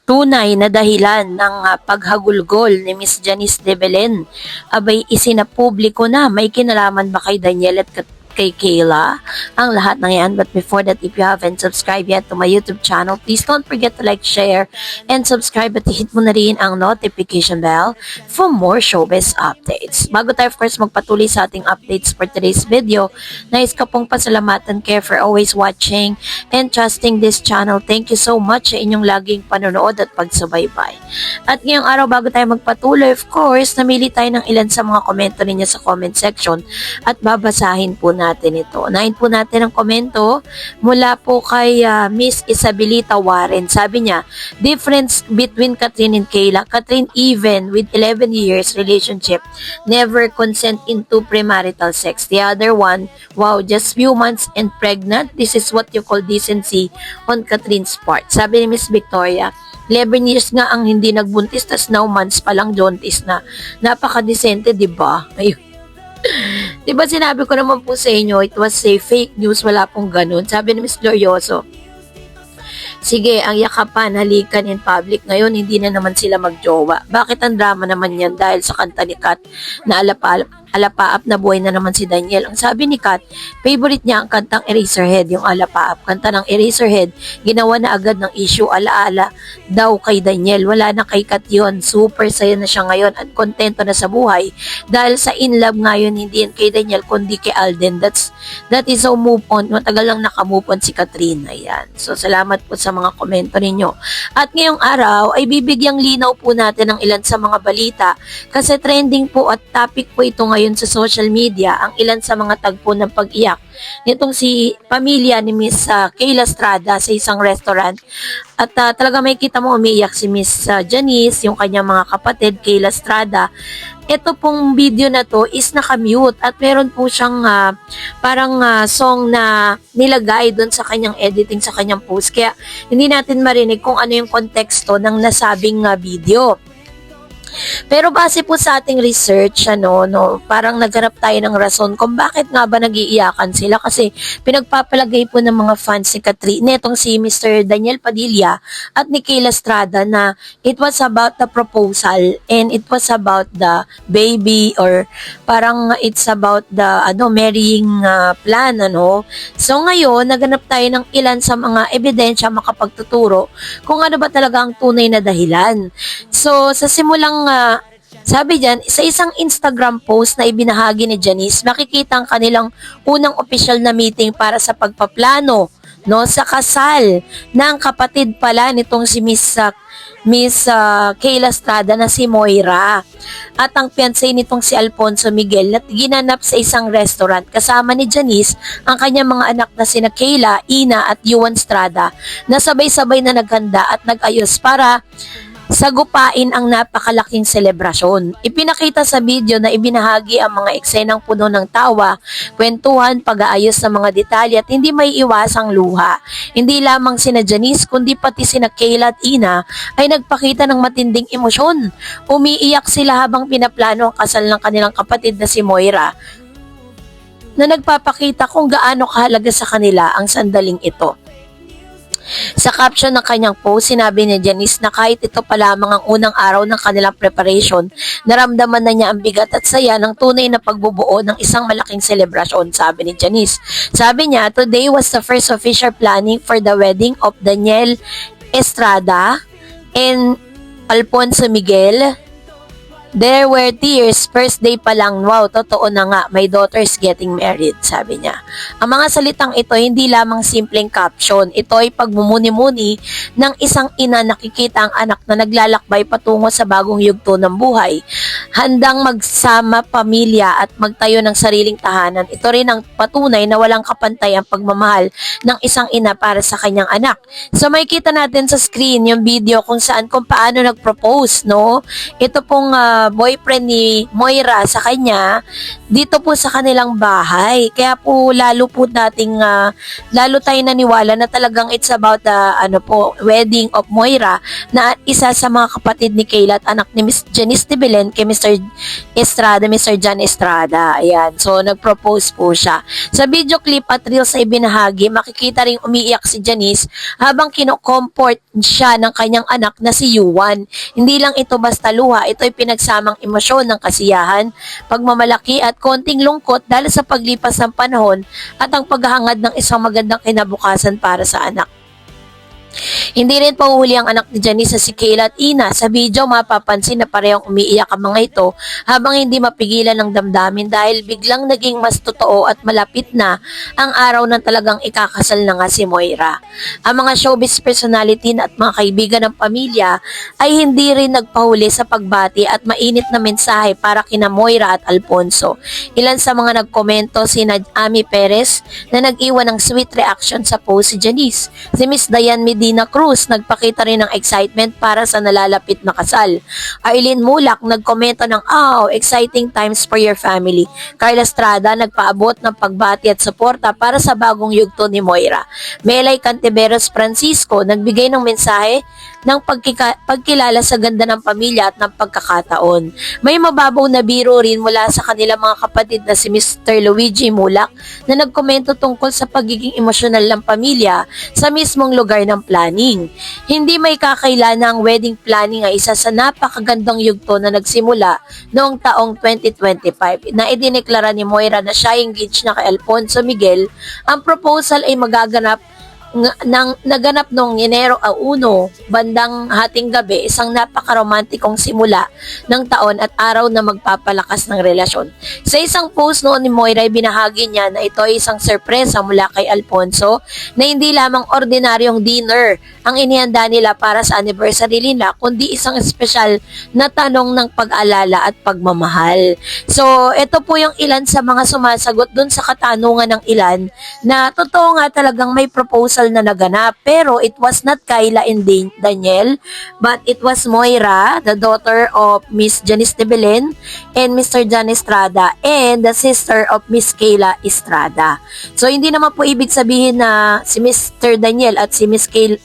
Tunay na dahilan ng paghagulgol ni Miss Janice de Belen, abay isinapubliko na may kinalaman ba kay Daniel at kay Kayla ang lahat ng yan. But before that, if you haven't subscribed yet to my YouTube channel, please don't forget to like, share, and subscribe at hit mo na rin ang notification bell for more showbiz updates. Bago tayo of course magpatuloy sa ating updates for today's video, nais ka pong pasalamatan care for always watching and trusting this channel. Thank you so much sa inyong laging panonood at pagsubaybay. At ngayong araw bago tayo magpatuloy, of course, namili tayo ng ilan sa mga komento ninyo sa comment section at babasahin po natin ito. Unahin po natin ang komento mula po kay Miss Isabelita Warren. Sabi niya, difference between Catherine and Kayla. Catherine, even with 11 years relationship, never consent into premarital sex. The other one, wow, just few months and pregnant. This is what you call decency on Catherine's part. Sabi ni Miss Victoria, 11 years nga ang hindi nagbuntis, tas now months pa lang jaundice na. Napaka-decente, diba? Ayun. Diba sinabi ko naman po sa inyo, it was a fake news, wala pong ganun. Sabi ni Miss Glorioso, sige, ang yakapan, halikan in public. Ngayon, hindi na naman sila magjowa. Bakit ang drama naman yan dahil sa kanta ni Kat na alapaap na buhay na naman si Daniel. Ang sabi ni Kat, favorite niya ang kantang Eraserhead, yung alapaap. Kanta ng Eraserhead, ginawa na agad ng issue, alaala daw kay Daniel. Wala na kay Kat yun. Super saya na siya ngayon at kontento na sa buhay. Dahil sa in love ngayon, hindi yan kay Daniel, kundi kay Alden. That is so move on. Matagal lang nakamove on si Catherine. Ayan. So, salamat po sa mga komento ninyo. At ngayong araw, ay bibigyang linaw po natin ng ilan sa mga balita kasi trending po at topic po ito ngayon sa social media ang ilan sa mga tagpo ng pag-iyak nitong si pamilya ni Miss Kayla Estrada sa isang restaurant at talaga may kita mo umiiyak si Miss Janice, yung kanyang mga kapatid Kayla Estrada. Ito pong video na to is nakamute at meron po siyang parang song na nilagay doon sa kanyang editing sa kanyang post kaya hindi natin marinig kung ano yung konteksto ng nasabing video. Pero base po sa ating research, parang naghanap tayo ng rason kung bakit nga ba nagiiyakan sila kasi pinagpapalagay po ng mga fans ni Catherine, netong si Mr. Daniel Padilla at ni Kayla Estrada na it was about the proposal and it was about the baby or parang it's about the marrying plan, So ngayon, naghanap tayo ng ilan sa mga ebidensya makapagtuturo kung ano ba talaga ang tunay na dahilan. So sa simulang sabi dyan, sa isang Instagram post na ibinahagi ni Janice, makikita ang kanilang unang official na meeting para sa pagpaplano sa kasal ng kapatid pala nitong si Miss Kayla Estrada na si Moira. At ang fiancé nitong si Alfonso Miguel na ginanap sa isang restaurant kasama ni Janice ang kanyang mga anak na sina Kayla, Ina at Yuan Estrada na sabay-sabay na naghanda at nag-ayos para sagupain ang napakalaking selebrasyon. Ipinakita sa video na ibinahagi ang mga eksenang puno ng tawa, kwentuhan, pag-aayos ng mga detalye at hindi may iwasang luha. Hindi lamang sina Janice kundi pati sina Kayla at Ina ay nagpakita ng matinding emosyon. Umiiyak sila habang pinaplano ang kasal ng kanilang kapatid na si Moira na nagpapakita kung gaano kahalaga sa kanila ang sandaling ito. Sa caption ng kanyang post, sinabi ni Janice na kahit ito pa lamang ang unang araw ng kanilang preparation, naramdaman na niya ang bigat at saya ng tunay na pagbubuo ng isang malaking selebrasyon, sabi ni Janice. Sabi niya, today was the first official planning for the wedding of Daniel Estrada and Alfonso Miguel. There were tears, first day pa lang, wow, totoo na nga, my daughter's getting married, sabi niya. Ang mga salitang ito, hindi lamang simpleng caption, ito ay pagmumuni-muni ng isang ina nakikita ang anak na naglalakbay patungo sa bagong yugto ng buhay. Handang magsama pamilya at magtayo ng sariling tahanan. Ito rin ang patunay na walang kapantay ang pagmamahal ng isang ina para sa kanyang anak. So makikita natin sa screen yung video kung paano nag-propose, Ito pong boyfriend ni Moira sa kanya dito po sa kanilang bahay. Kaya po lalo tayo naniwala na talagang it's about the wedding of Moira na isa sa mga kapatid ni Kayla at anak ni Miss Janice de Belen kay Mr. Mr. John Estrada. Ayan. So, nag-propose po siya. Sa video clip at reels na ibinahagi, makikita ring umiiyak si Janice habang kino-comfort siya ng kanyang anak na si Yuan. Hindi lang ito basta luha, ito ay pinagsamang emosyon ng kasiyahan, pagmamalaki at konting lungkot dahil sa paglipas ng panahon at ang paghahangad ng isang magandang kinabukasan para sa anak. Hindi rin pahuhuli ang anak ni Janice sa si Kayla at Ina. Sa video, mapapansin na parehong umiiyak ang mga ito habang hindi mapigilan ng damdamin dahil biglang naging mas totoo at malapit na ang araw ng talagang ikakasal na nga si Moira. Ang mga showbiz personality at mga kaibigan ng pamilya ay hindi rin nagpahuli sa pagbati at mainit na mensahe para kina Moira at Alfonso. Ilan sa mga nagkomento sina Ami Perez na nag-iwan ng sweet reaction sa post si Janice. Si Miss Diane Medina Cruz nagpakita rin ng excitement para sa nalalapit na kasal. Arlene Mulak nagkomento ng exciting times for your family. Carla Estrada nagpaabot ng pagbati at suporta para sa bagong yugto ni Moira. Melay Cantiveros Francisco nagbigay ng mensahe ng pagkilala sa ganda ng pamilya at ng pagkakataon. May mababaw na biro rin mula sa kanilang mga kapatid na si Mr. Luigi Mulak na nagkomento tungkol sa pagiging emosyonal ng pamilya sa mismong lugar ng planning. Hindi may kakaila na ang wedding planning ay isa sa napakagandang yugto na nagsimula noong taong 2025 na idineklara ni Moira na siya engaged na kay Alfonso Miguel. Ang proposal ay naganap noong Enero 1, bandang hating gabi, isang napakaromantikong simula ng taon at araw na magpapalakas ng relasyon. Sa isang post noon ni Moira, binahagi niya na ito ay isang sorpresa mula kay Alfonso na hindi lamang ordinaryong dinner ang inihanda nila para sa anniversary nila, kundi isang espesyal na tanong ng pag-alala at pagmamahal. So, ito po yung ilan sa mga sumasagot dun sa katanungan ng ilan na totoo nga talagang may proposal na naganap, pero it was not Kayla and Daniel, but it was Moira, the daughter of Miss Janice de Belen and Mr. John Estrada, and the sister of Miss Kayla Estrada. So, hindi naman po ibig sabihin na si Mr. Daniel at si Miss Kayla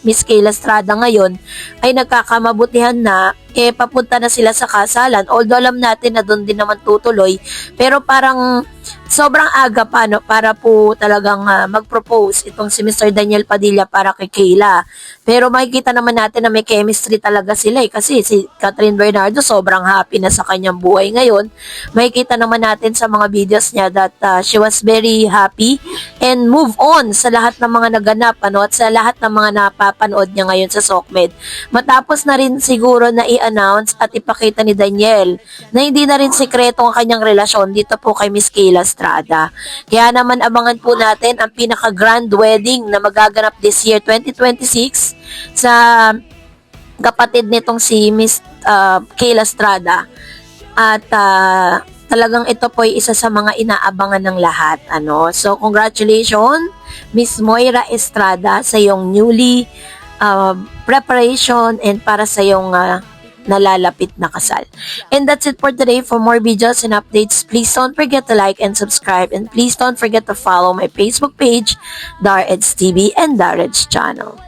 Estrada ngayon ay nagkakamabutihan na, papunta na sila sa kasalan. Although alam natin na doon din naman tutuloy, pero parang sobrang aga pa, no, para po talagang mag-propose itong si Mr. Daniel Padilla para kay Kayla. Pero makikita naman natin na may chemistry talaga sila kasi si Catherine Bernardo sobrang happy na sa kanyang buhay ngayon. Makikita naman natin sa mga videos niya that she was very happy and move on sa lahat ng mga naganap at sa lahat ng mga napapanood niya ngayon sa SOCMED. Matapos na rin siguro na i-announce at ipakita ni Daniel na hindi na rin sekreto ang kanyang relasyon dito po kay Miss Kayla Estrada. Kaya naman abangan po natin ang pinaka-grand wedding na magaganap this year 2026 sa kapatid nitong si Miss Kayla Estrada. At talagang ito po ay isa sa mga inaabangan ng lahat. So congratulations Miss Moira Estrada sa iyong newly preparation and para sa iyong nalalapit na kasal. And that's it for today. For more videos and updates, please don't forget to like and subscribe, and please don't forget to follow my Facebook page, Dareds TV and Dareds channel.